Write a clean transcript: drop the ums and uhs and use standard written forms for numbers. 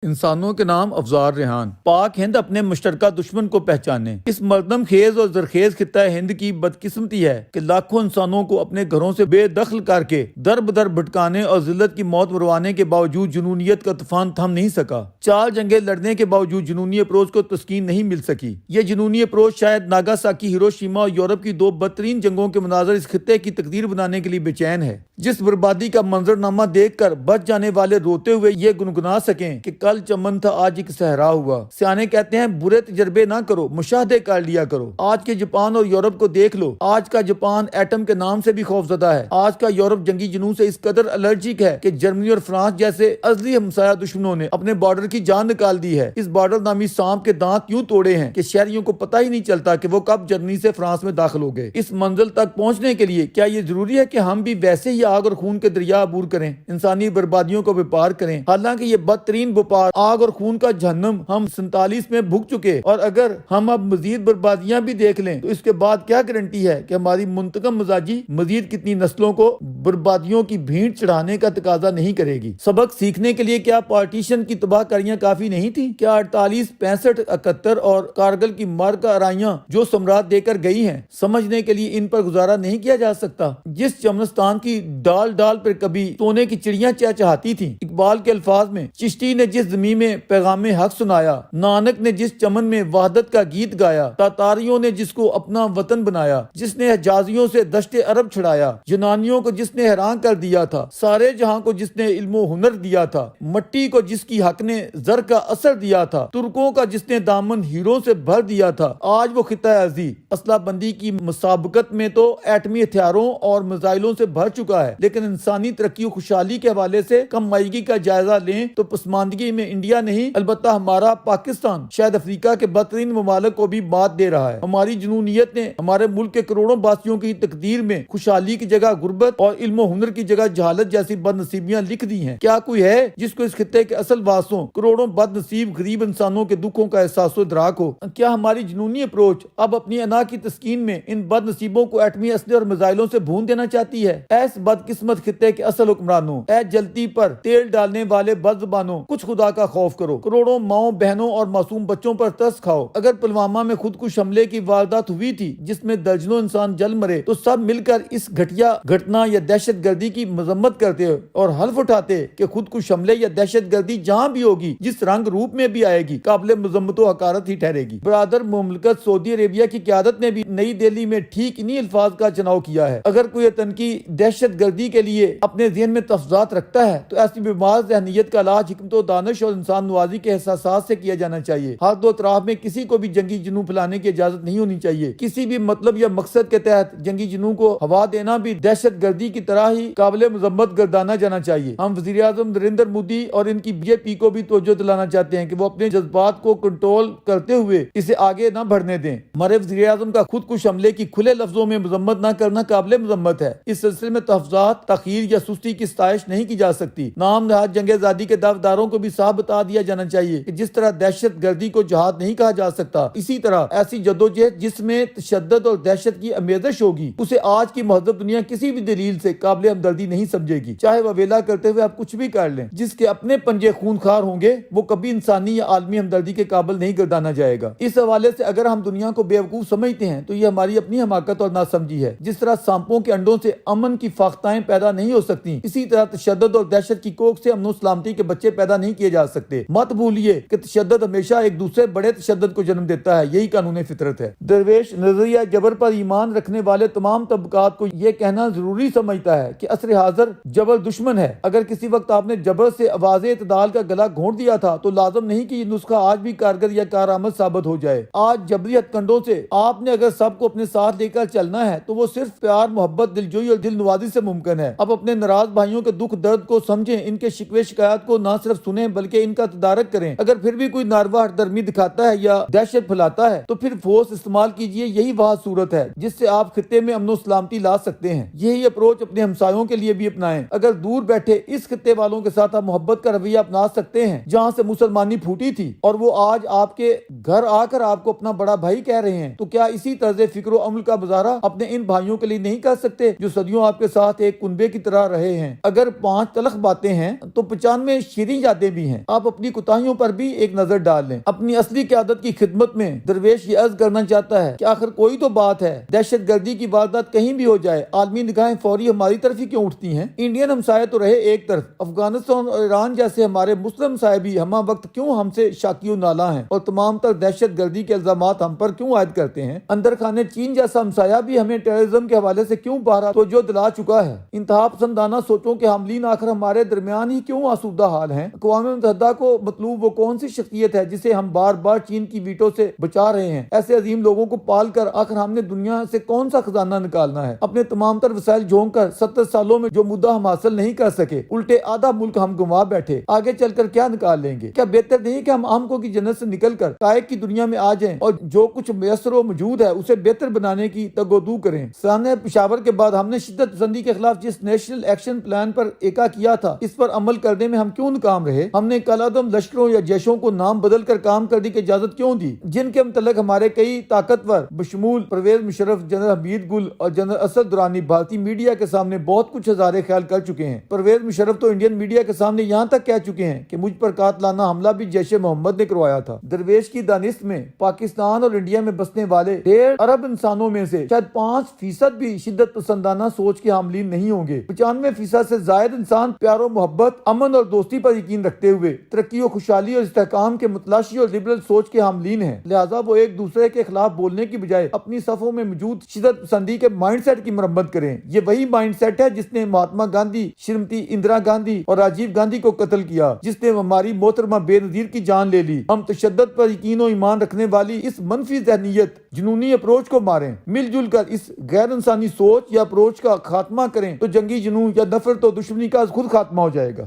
انسانوں کے نام افزار ریحان۔ پاک ہند اپنے مشترکہ دشمن کو پہچانے۔ اس مردم خیز اور زرخیز خطہ ہند کی بدقسمتی ہے کہ لاکھوں انسانوں کو اپنے گھروں سے بے دخل کر کے در بدر بھٹکانے اور ذلت کی موت مروانے کے باوجود جنونیت کا طوفان تھم نہیں سکا۔ چار جنگیں لڑنے کے باوجود جنونی اپروچ کو تسکین نہیں مل سکی۔ یہ جنونی اپروچ شاید ناگاساکی، ہیروشیما اور یورپ کی دو بدترین جنگوں کے مناظر اس خطے کی تقدیر بنانے کے لیے بے چین ہے۔ جس بربادی کا منظرنامہ دیکھ کر بچ جانے والے روتے ہوئے یہ گنگنا سکیں کہ کل چمن تھا آج ایک صحرا ہوا۔ سیانے کہتے ہیں برے تجربے نہ کرو، مشاہدے کر لیا کرو۔ آج کے جاپان اور یورپ کو دیکھ لو۔ آج کا جاپان ایٹم کے نام سے بھی خوفزدہ ہے۔ آج کا یورپ جنگی جنون سے اس قدر الرجک ہے کہ جرمنی اور فرانس جیسے ازلی ہمسایہ دشمنوں نے اپنے بارڈر کی جان نکال دی ہے۔ اس بارڈر نامی سانپ کے دانت یوں توڑے ہیں کہ شہریوں کو پتہ ہی نہیں چلتا کہ وہ کب جرمنی سے فرانس میں داخل ہو گئے۔ اس منزل تک پہنچنے کے لیے کیا یہ ضروری ہے کہ ہم بھی ویسے ہی آگ اور خون کے دریا عبور کریں، انسانی بربادیوں کو وپار کریں؟ حالانکہ یہ بدترین وپار آگ اور خون کا جہنم ہم 47 میں بھگ چکے، اور اگر ہم اب مزید بربادیاں بھی دیکھ لیں تو اس کے بعد کیا گارنٹی ہے کہ ہماری منتقم مزاجی مزید کتنی نسلوں کو بربادیوں کی بھینٹ چڑھانے کا تقاضا نہیں کرے گی؟ سبق سیکھنے کے لیے کیا پارٹیشن کی تباہ کاریاں کافی نہیں تھی؟ کیا 48، 65، 71 اور کارگل کی مارکہ آرائیاں جو سمراٹ دے کر گئی ہیں، سمجھنے کے لیے ان پر گزارا نہیں کیا جا سکتا؟ جس چمنستان کی ڈال ڈال پر کبھی سونے کی چڑیاں چہچہاتی تھیں، اقبال کے الفاظ میں چشتی نے جس زمین میں پیغام حق سنایا، نانک نے جس چمن میں وحدت کا گیت گایا، تاتاریوں نے جس کو اپنا وطن بنایا، جس نے حجازیوں سے دشت عرب چھڑایا، یونانیوں کو جس نے حیران کر دیا تھا، سارے جہاں کو جس نے علم و ہنر دیا تھا، مٹی کو جس کی حق نے زر کا اثر دیا تھا، ترکوں کا جس نے دامن ہیروں سے بھر دیا تھا، آج وہ خطہ عزیز اسلحہ بندی کی مسابقت میں تو ایٹمی ہتھیاروں اور میزائلوں سے بھر چکا ہے، لیکن انسانی ترقی و خوشحالی کے حوالے سے کم مائیگی کا جائزہ لیں تو پسماندگی میں انڈیا نہیں، البتہ ہمارا پاکستان شاید افریقہ کے بدترین ممالک کو بھی مات دے رہا ہے۔ ہماری جنونیت نے ہمارے ملک کے کروڑوں باسیوں کی تقدیر میں خوشحالی کی جگہ غربت اور علم و ہنر کی جگہ جہالت جیسی بد نصیبیاں لکھ دی ہیں۔ کیا کوئی ہے جس کو اس خطے کے اصل واسوں کروڑوں بد نصیب غریب انسانوں کے دکھوں کا احساس و ادراک ہو؟ کیا ہماری جنونی اپروچ اب اپنی انا کی تسکین میں ان بد نصیبوں کو ایٹمی اسلحے اور میزائلوں سے بھون دینا چاہتی ہے؟ ایس بدقسمت خطے کے اصل حکمرانوں، اے جلتی پر تیل ڈالنے والے بد زبانوں، کچھ خدا کا خوف کرو۔ کروڑوں ماؤں بہنوں اور معصوم بچوں پر ترس کھاؤ۔ اگر پلوامہ میں خودکش حملے کی واردات ہوئی تھی جس میں درجنوں انسان جل مرے تو سب مل کر اس گھٹیا گھٹنا یا دہشت گردی کی مذمت کرتے اور حلف اٹھاتے کہ خودکش حملے یا دہشت گردی جہاں بھی ہوگی، جس رنگ روپ میں بھی آئے گی، قابل مذمت و حقارت ہی ٹھہرے گی۔ برادر مملکت سعودی عربیہ کی قیادت نے بھی نئی دہلی میں ٹھیک انہی الفاظ کا چناؤ کیا ہے۔ اگر کوئی آتنکی دہشت گردی کے لیے اپنے ذہن میں تفضیلات رکھتا ہے تو ایسی بیمار ذہنیت کا علاج حکمت و دانش اور انسان نوازی کے احساسات سے کیا جانا چاہیے۔ ہر دو اطراف میں کسی کو بھی جنگی جنون پھیلانے کی اجازت نہیں ہونی چاہیے۔ کسی بھی مطلب یا مقصد کے تحت جنگی جنون کو ہوا دینا بھی دہشت گردی کی طرح ہی قابل مذمت گردانا جانا چاہیے۔ ہم وزیر اعظم نریندر مودی اور ان کی بی جے پی کو بھی توجہ دلانا چاہتے ہیں کہ وہ اپنے جذبات کو کنٹرول کرتے ہوئے اسے آگے نہ بڑھنے دیں۔ ہمارے وزیر اعظم کا خودکش حملے کی کھلے لفظوں میں مذمت نہ کرنا قابل مذمت ہے۔ اس سلسلے میں تحفظات، تاخیر یا سستی کی ستائش نہیں کی جا سکتی۔ نام نہاد جنگ آزادی کے دعویداروں کو بھی صاف بتا دیا جانا چاہیے کہ جس طرح دہشت گردی کو جہاد نہیں کہا جا سکتا، اسی طرح ایسی جدوجہد جس میں تشدد اور دہشت کی آمیزش ہوگی اسے آج کی مہذب دنیا کسی بھی دلیل سے قابل ہمدردی نہیں سمجھے گی، چاہے وہ ویلا کرتے ہوئے آپ کچھ بھی کر لیں۔ جس کے اپنے پنجے خونخوار ہوں گے وہ کبھی انسانی یا عالمی ہمدردی کے قابل نہیں گردانا جائے گا۔ اس حوالے سے اگر ہم دنیا کو بیوقوف سمجھتے ہیں تو یہ ہماری اپنی حماقت اور ناسمجھی ہے۔ جس طرح سانپوں کے انڈوں سے امن کی فاختائیں پیدا نہیں ہو سکتی، اسی طرح تشدد اور دہشت کی کوکھ سے امن و سلامتی کے بچے پیدا نہیں کیے جا سکتے۔ مت بھولیے کہ تشدد ہمیشہ ایک دوسرے بڑے تشدد کو جنم دیتا ہے، یہی قانون فطرت ہے۔ درویش نظریہ جبر پر ایمان رکھنے والے تمام طبقات کو یہ کہنا ضروری سمجھتا ہے کہ عصر حاضر جبر دشمن ہے۔ اگر کسی وقت آپ نے جبر سے آواز اعتدال کا گلا گھونٹ دیا تھا تو لازم نہیں کہ یہ نسخہ آج بھی کارگر یا کارآمد ثابت ہو جائے۔ آج جبری ہتھ کنڈوں سے آپ نے اگر سب کو اپنے ساتھ لے کر چلنا ہے تو وہ صرف پیار، محبت، دلجوئی اور دل نوازی سے ممکن ہے۔ اب اپنے ناراض بھائیوں کے دکھ درد کو سمجھیں، ان کے شکوے شکایات کو نہ صرف سنیں بلکہ ان کا تدارک کریں۔ اگر پھر بھی کوئی ناروا ہردرمی دکھاتا ہے یا دہشت پھیلاتا ہے تو پھر فورس استعمال کیجیے، یہی وہ صورت ہے جس سے آپ خطے میں امن و سلامتی لا سکتے ہیں۔ یہی اپروچ اپنے ہمسایوں کے لیے بھی اپنائیں۔ اگر دور بیٹھے اس خطے والوں کے ساتھ آپ محبت کا رویہ اپنا سکتے ہیں جہاں سے مسلمانی پھوٹی تھی اور وہ آج آپ کے گھر آ کر آپ کو اپنا بڑا بھائی کہہ رہے ہیں، تو کیا اسی طرز فکر و عمل کا مظاہرہ اپنے ان بھائیوں کے لیے نہیں کر سکتے جو صدیوں آپ کے ساتھ ساتھ ایک کنبے کی طرح رہے ہیں۔ اگر 5 تلخ باتیں ہیں تو 95 شیریں یادیں بھی ہیں۔ آپ اپنی کوتاہیوں پر بھی ایک نظر ڈال لیں۔ اپنی اصلی قیادت کی خدمت میں درویش یہ عرض کرنا چاہتا ہے کہ آخر کوئی تو بات ہے، دہشت گردی کی واردات کہیں بھی ہو جائے، عالمی نگاہیں فوری ہماری طرف ہی کیوں اٹھتی ہیں؟ انڈین ہمسائے تو رہے ایک طرف، افغانستان اور ایران جیسے ہمارے مسلم ہمسائے بھی ہمہ وقت کیوں ہم سے شاکی و نالاں ہیں اور تمام تر دہشت گردی کے الزامات ہم پر کیوں عائد کرتے ہیں؟ اندر خانے چین جیسا ہمسایہ بھی ہمیں ٹیررزم کے حوالے سے کیوں بہرحال توجہ دلا چکا ہے؟ انتہا پسندانہ سوچوں کے حاملین آخر ہمارے درمیان ہی کیوں آسودہ حال ہیں؟ اقوام متحدہ کو مطلوب وہ کون سی شخصیت ہے جسے ہم بار بار چین کی ویٹو سے بچا رہے ہیں؟ ایسے عظیم لوگوں کو پال کر آخر ہم نے دنیا سے کون سا خزانہ نکالنا ہے؟ اپنے تمام تر وسائل جھونک کر 70 سالوں میں جو مدعا ہم حاصل نہیں کر سکے، الٹے آدھا ملک ہم گنوا بیٹھے، آگے چل کر کیا نکال لیں گے؟ کیا بہتر نہیں کہ ہم آمکوں کی جنت سے نکل کر قائق کی دنیا میں آ جائیں اور جو کچھ میسر و موجود ہے اسے بہتر بنانے کی تگودو کریں؟ سانحہ پشاور کے بعد ہم نے شدت پسندی کے خلاف جس نیشنل ایکشن پلان پر ایکا کیا تھا، اس پر عمل کرنے میں ہم کیوں ناکام رہے؟ ہم نے کالعدم لشکروں یا جیشوں کو نام بدل کر کام کرنے کی اجازت کیوں دی، جن کے متعلق ہمارے کئی طاقتور بشمول پرویز مشرف، جنرل حمید گل اور جنرل اسد درانی بھارتی میڈیا کے سامنے بہت کچھ ہزارے خیال کر چکے ہیں۔ پرویز مشرف تو انڈین میڈیا کے سامنے یہاں تک کہہ چکے ہیں کہ مجھ پر قاتلانہ حملہ بھی جیش محمد نے کروایا تھا۔ درویش کی دانست میں پاکستان اور انڈیا میں بسنے والے 1.5 ارب انسانوں میں سے شاید 5% بھی شدت پسندانہ سوچ کے حاملین نہیں ہوں گے۔ 95% سے زائد انسان پیار و محبت، امن اور دوستی پر یقین رکھتے ہوئے ترقی و خوشحالی اور استحکام کے متلاشی اور لبرل سوچ کے حاملین ہیں۔ لہٰذا وہ ایک دوسرے کے خلاف بولنے کی بجائے اپنی صفوں میں موجود شدت پسندی کے مائنڈ سیٹ کی مرمت کریں۔ یہ وہی مائنڈ سیٹ ہے جس نے مہاتما گاندھی، شریمتی اندرا گاندھی اور راجیو گاندھی کو قتل کیا، جس نے ہماری محترمہ بے نظیر کی جان لے لی۔ ہم تشدد پر یقین و ایمان رکھنے والی اس منفی ذہنیت، جنونی اپروچ کو ماریں۔ مل جل کر اس غیر انسانی سوچ یا اپروچ کا خاتمہ کریں تو جنگی جنون یا نفرت و دشمنی کا خود خاتمہ ہو جائے گا۔